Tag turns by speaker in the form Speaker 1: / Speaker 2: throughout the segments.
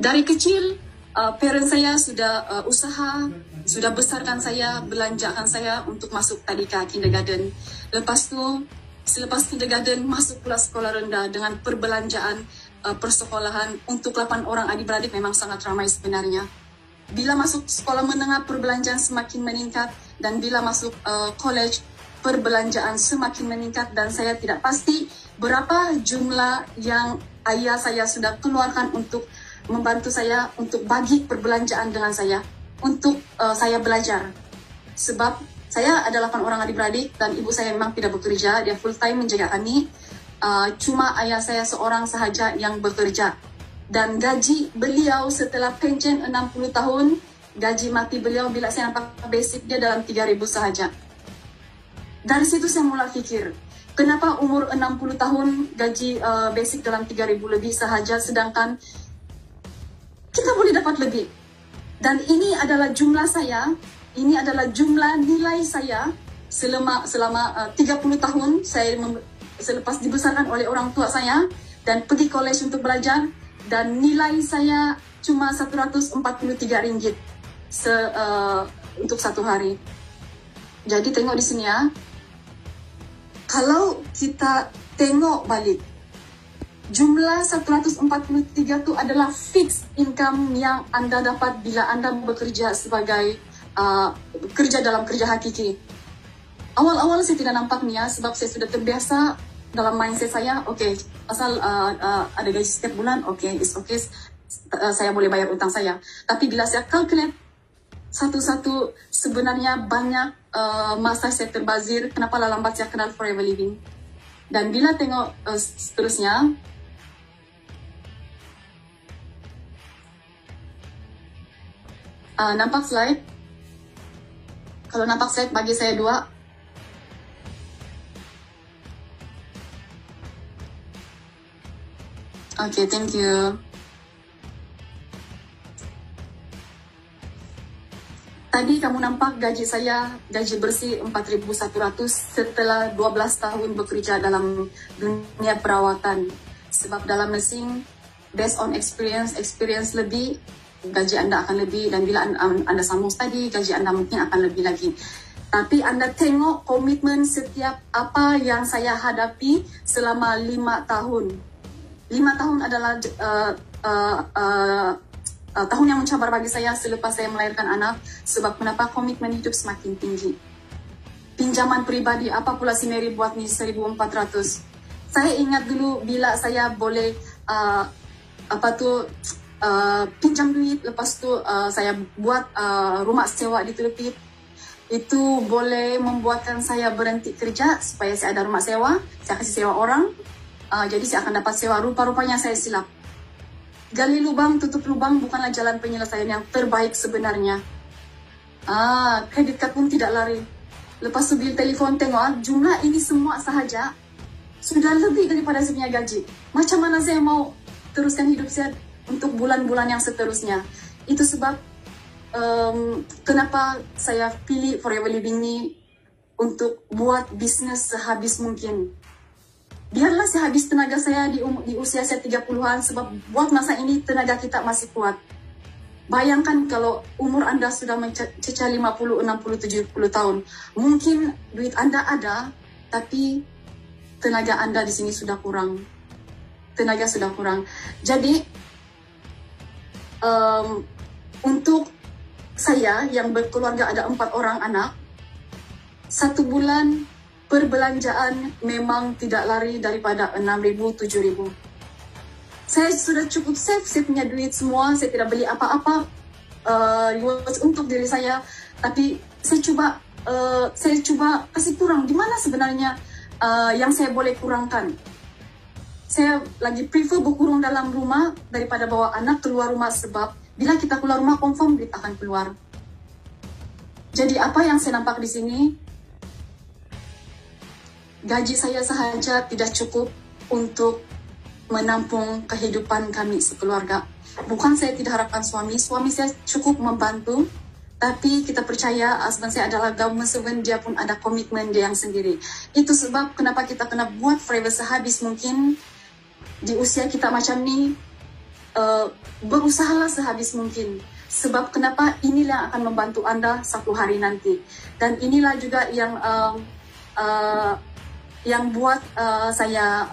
Speaker 1: Dari kecil, parents saya sudah usaha, sudah besarkan saya, belanjakan saya untuk masuk tadika kindergarten. Selepas kindergarten, masuk pula sekolah rendah dengan perbelanjaan persekolahan untuk 8 orang adik-beradik memang sangat ramai sebenarnya. Bila masuk sekolah menengah, perbelanjaan semakin meningkat, dan bila masuk college, perbelanjaan semakin meningkat, dan saya tidak pasti berapa jumlah yang ayah saya sudah keluarkan untuk membantu saya untuk bagi perbelanjaan dengan saya untuk saya belajar. Sebab saya ada 8 orang adik-beradik dan ibu saya memang tidak bekerja, dia full time menjaga kami. Cuma ayah saya seorang sahaja yang bekerja. Dan gaji beliau setelah pensiun 60 tahun, gaji mati beliau bila saya nampak basic dia dalam 3.000 sahaja. Dari situ saya mulai fikir, kenapa umur 60 tahun gaji basic dalam 3.000 lebih sahaja, sedangkan kita boleh dapat lebih. Dan ini adalah jumlah saya, ini adalah jumlah nilai saya selama 30 tahun saya selepas dibesarkan oleh orang tua saya dan pergi college untuk belajar, dan nilai saya cuma Rp143 untuk satu hari. Jadi tengok di sini ya. Kalau kita tengok balik, jumlah 143 itu adalah fixed income yang Anda dapat bila Anda bekerja sebagai kerja dalam kerja hakiki. Awal-awal saya tidak nampak ni ya, sebab saya sudah terbiasa dalam mindset saya, okay, asal ada gaji setiap bulan, okay, it's okay, saya boleh bayar utang saya. Tapi bila saya calculate satu-satu, sebenarnya banyak masa saya terbazir, kenapa lambat saya kenal Forever Living. Dan bila tengok seterusnya, nampak slide? Kalau nampak slide, bagi saya 2. Okay, thank you. Tadi kamu nampak gaji saya, gaji bersih 4.100 setelah 12 tahun bekerja dalam dunia perawatan. Sebab dalam nursing, based on experience lebih, gaji Anda akan lebih, dan bila Anda sambung study, gaji Anda mungkin akan lebih lagi. Tapi Anda tengok komitmen setiap apa yang saya hadapi selama 5 tahun. 5 tahun adalah tahun yang mencabar bagi saya selepas saya melahirkan anak. Sebab kenapa? Komitmen hidup semakin tinggi. Pinjaman pribadi, apa pula si Mary buat ni 1.400. Saya ingat dulu bila saya boleh pinjam duit, lepas tu saya buat rumah sewa di Teluk. Itu boleh membuatkan saya berhenti kerja supaya saya ada rumah sewa, saya kasih sewa orang. Jadi saya akan dapat sewa. Rupa-rupanya saya silap. Gali lubang, tutup lubang bukanlah jalan penyelesaian yang terbaik sebenarnya. Kredit kad pun tidak lari. Lepas tu bil telefon, tengok jumlah ini semua sahaja sudah lebih daripada saya punya gaji. Macam mana saya mau teruskan hidup saya untuk bulan-bulan yang seterusnya? Itu sebab kenapa saya pilih Forever Living ni untuk buat bisnes sehabis mungkin. Biarlah saya habis tenaga saya di usia saya 30-an, sebab buat masa ini tenaga kita masih kuat. Bayangkan kalau umur Anda sudah mencecah 50, 60, 70 tahun. Mungkin duit Anda ada, tapi tenaga Anda di sini sudah kurang. Tenaga sudah kurang. Jadi, untuk saya yang berkeluarga ada 4 orang anak, 1 bulan perbelanjaan memang tidak lari daripada 6.000, 7.000. Saya sudah cukup save, saya punya duit semua, saya tidak beli apa-apa untuk diri saya. Tapi saya cuba kasih kurang. Di mana sebenarnya yang saya boleh kurangkan? Saya lagi prefer berkurung dalam rumah daripada bawa anak keluar rumah, sebab bila kita keluar rumah confirm duit akan keluar. Jadi apa yang saya nampak di sini, gaji saya sahaja tidak cukup untuk menampung kehidupan kami sekeluarga. Bukan saya tidak harapkan suami saya cukup membantu, tapi kita percaya husband saya adalah government servant, dia pun ada komitmen dia yang sendiri. Itu sebab kenapa kita kena buat forever sehabis mungkin di usia kita macam ni. berusahalah sehabis mungkin. Sebab kenapa, inilah akan membantu anda satu hari nanti. Dan inilah juga yang buat saya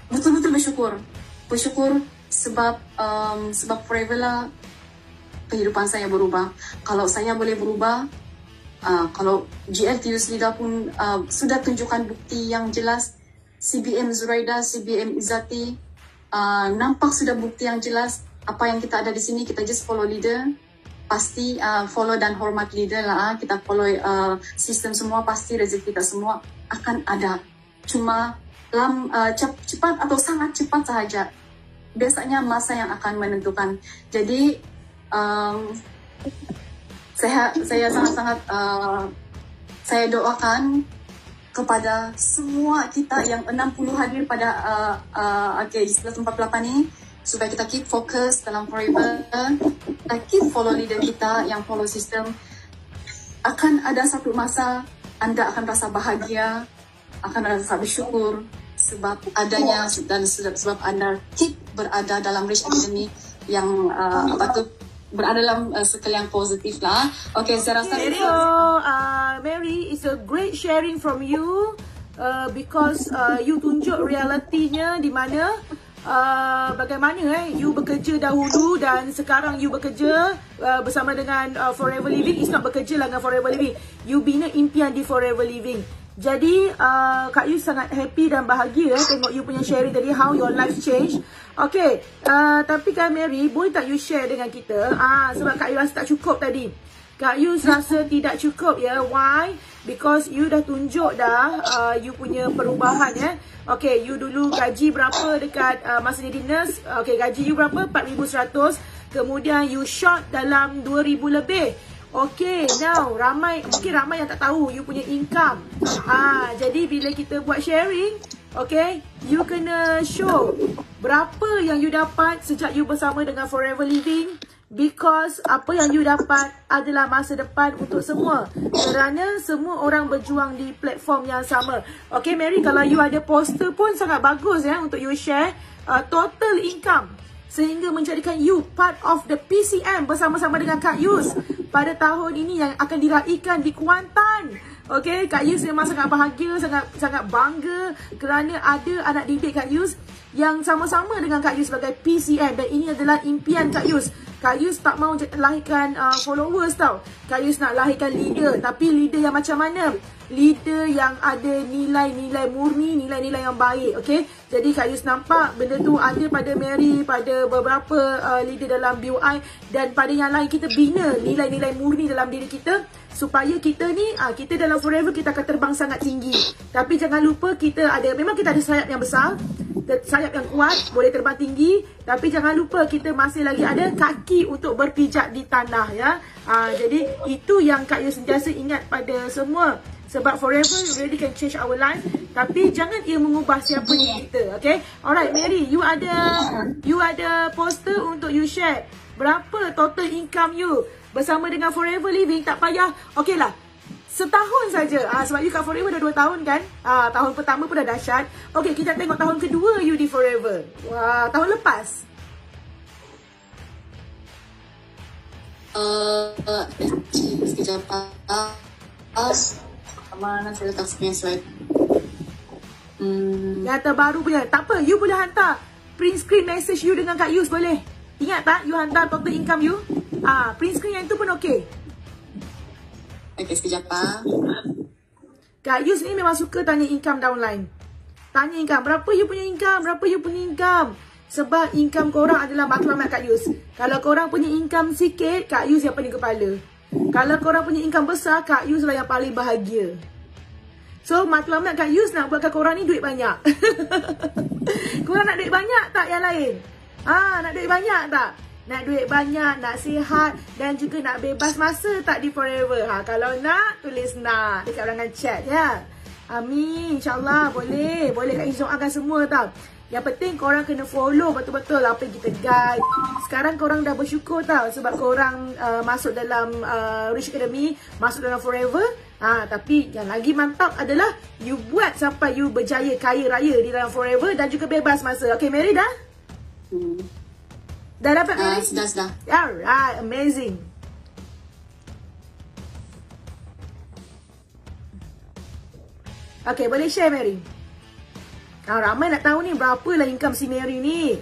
Speaker 1: betul-betul bersyukur sebab forever lah kehidupan saya berubah. Kalau saya boleh berubah, kalau GLTUS Lida pun sudah tunjukkan bukti yang jelas, CBM Zuraida, CBM Izzati nampak sudah bukti yang jelas. Apa yang kita ada di sini, kita just follow leader, pasti follow dan hormat leader lah. Kita follow sistem semua, pasti rezeki kita semua akan ada. Cuma cepat atau sangat cepat sahaja. Biasanya masa yang akan menentukan. Jadi saya sangat-sangat saya doakan kepada semua kita yang 60 hadir pada di 1948 ini, supaya kita keep fokus dalam forever, kita keep follow leader kita yang follow sistem. Akan ada satu masa anda akan rasa bahagia, akan rasa bersyukur sebab adanya dan sebab anda keep berada dalam Rich Academy yang berada dalam circle yang positif lah. Okay, saya rasa
Speaker 2: Mary, it's a great sharing from you because you tunjuk realitinya di mana bagaimana you bekerja dahulu dan sekarang you bekerja bersama dengan Forever Living. It's not bekerja lah dengan Forever Living, you bina impian di Forever Living. Jadi Kak Yu sangat happy dan bahagia tengok you punya sharing tadi, how your life change. Okay, tapi kan Mary, boleh tak you share dengan kita sebab Kak Yu rasa tak cukup tadi. Kak Yu rasa tidak cukup ya. Why? Because you dah tunjuk dah you punya perubahan ya. Okay, you dulu gaji berapa dekat masa jadi nurse. Okay, gaji you berapa? 4,100. Kemudian you short dalam 2,000 lebih. Okay, now mungkin ramai yang tak tahu you punya income. Jadi bila kita buat sharing, okay, you kena show berapa yang you dapat sejak you bersama dengan Forever Living. Because apa yang you dapat adalah masa depan untuk semua. Kerana semua orang berjuang di platform yang sama. Okay Mary, kalau you ada poster pun sangat bagus ya untuk you share total income. Sehingga menjadikan you part of the PCM bersama-sama dengan Kak Yus pada tahun ini yang akan diraikan di Kuantan. Okay, Kak Yus memang sangat bahagia, sangat bangga kerana ada anak didik Kak Yus yang sama-sama dengan Kak Yus sebagai PCM. Dan ini adalah impian Kak Yus. Kak Yus tak mau lahirkan followers tau. Kak Yus nak lahirkan leader. Tapi leader yang macam mana? Leader yang ada nilai-nilai murni, nilai-nilai yang baik. Okay? Jadi Kak Yus nampak benda tu ada pada Mary, pada beberapa leader dalam BUI. Dan pada yang lain kita bina nilai-nilai murni dalam diri kita. Supaya kita ni, kita dalam Forever kita akan terbang sangat tinggi. Tapi jangan lupa memang kita ada sayap yang besar. Sayap yang kuat, boleh terbang tinggi. Tapi jangan lupa kita masih lagi ada kaki untuk berpijak di tanah ya. Jadi itu yang Kak Yu sentiasa ingat pada semua. Sebab Forever really can change our life. Tapi jangan ia mengubah siapa kita. Okay. Alright Mary, you ada poster untuk you share. Berapa total income you bersama dengan Forever Living? Tak payah. Okay lah, setahun saja. Sebab you kat Forever dah 2 tahun kan. Tahun pertama pun dah dahsyat. Okay, kita tengok tahun kedua you di Forever. Wah, tahun lepas.
Speaker 1: Sekejap. Mana saya letak punya slide.
Speaker 2: Yang terbaru punya. Tak apa, you boleh hantar print screen message you dengan Kak Yus boleh. Ingat tak you hantar total income you? Print screen yang tu pun okey.
Speaker 1: Okay, sekejap
Speaker 2: Kak Yus ni memang suka tanya income downline. Tanya income, berapa you punya income? Berapa you punya income? Sebab income korang adalah matlamat Kak Yus. Kalau korang punya income sikit, Kak Yus yang paling kepala. Kalau korang punya income besar, Kak Yus lah yang paling bahagia. So, matlamat Kak Yus nak buatkan korang ni duit banyak. Korang nak duit banyak tak yang lain? Nak duit banyak tak? Nak duit banyak, nak sihat dan juga nak bebas masa tak di Forever? Kalau nak, tulis nak dekat ruangan chat ya. Amin. InsyaAllah boleh. Boleh Kak Yus doakan semua tau. Yang penting korang kena follow betul-betul apa yang kita guide. Sekarang korang dah bersyukur tau. Sebab korang masuk dalam Rich Academy, masuk dalam Forever. Tapi yang lagi mantap adalah you buat sampai you berjaya kaya raya di dalam Forever dan juga bebas masa. Okay, Mary dah? Dah dapat Mary?
Speaker 1: Sudah.
Speaker 2: Alright, amazing. Okay, boleh share Mary? Ramai nak tahu ni berapa lah income si Mary ni.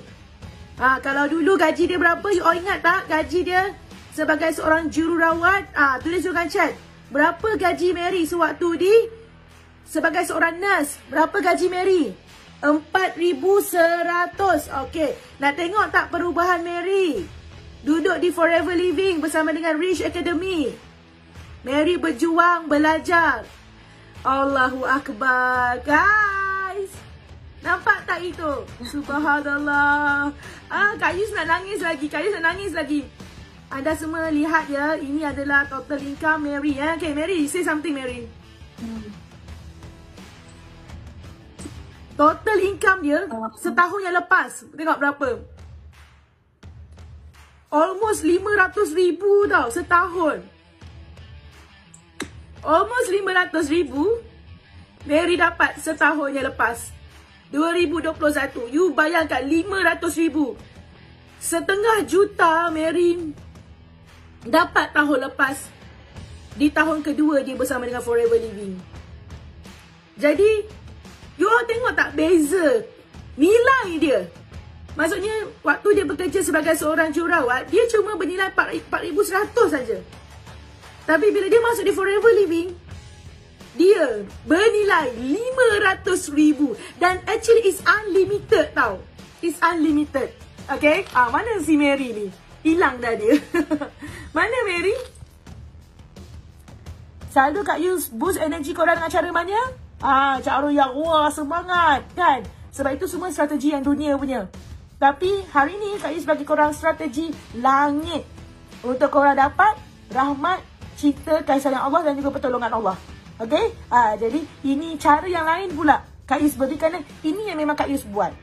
Speaker 2: Kalau dulu gaji dia berapa, you all ingat tak gaji dia sebagai seorang jururawat? Tulis juga chat. Berapa gaji Mary sewaktu di sebagai seorang nurse? Berapa gaji Mary? 4,100. Okay, nak tengok tak perubahan Mary? Duduk di Forever Living bersama dengan Rich Academy. Mary berjuang, belajar. Allahu Akbar, guys. Nampak tak itu? Subhanallah. Kak Yus nak nangis lagi. Anda semua lihat ya, ini adalah total income Mary. Okay, Mary, say something Mary. Total income dia setahun yang lepas. Tengok berapa. Almost 500,000 tau setahun. Almost 500,000 Mary dapat setahun yang lepas. 2021. You bayangkan 500,000. Setengah juta Mary dapat tahun lepas. Di tahun kedua dia bersama dengan Forever Living. Jadi you all tengok tak beza nilai dia? Maksudnya waktu dia bekerja sebagai seorang jururawat, dia cuma bernilai 4,100 saja. Tapi bila dia masuk di Forever Living, dia bernilai 500,000. Dan actually it's unlimited tau. It's unlimited. Okay, mana si Mary ni? Hilang dah dia. Mana Mary? Selalu Kak Yus boost energy korang dengan cara mana? Cara yang wah semangat kan. Sebab itu semua strategi yang dunia punya. Tapi hari ni Kak Yus bagi korang strategi langit. Untuk korang dapat rahmat, cinta, kasih sayang Allah dan juga pertolongan Allah. Okay? Jadi ini cara yang lain pula Kak Yus berikan. Ini yang memang Kak Yus buat.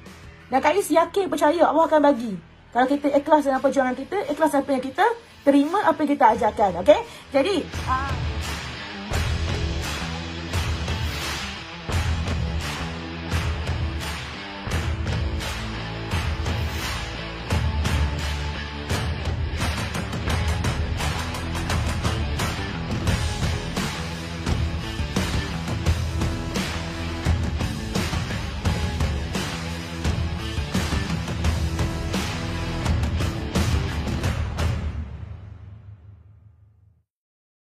Speaker 2: Dan Kak Yus yakin, percaya Allah akan bagi. Kalau kita ikhlas dalam perjuangan kita, ikhlas apa yang kita terima, apa yang kita ajarkan. Okay? Jadi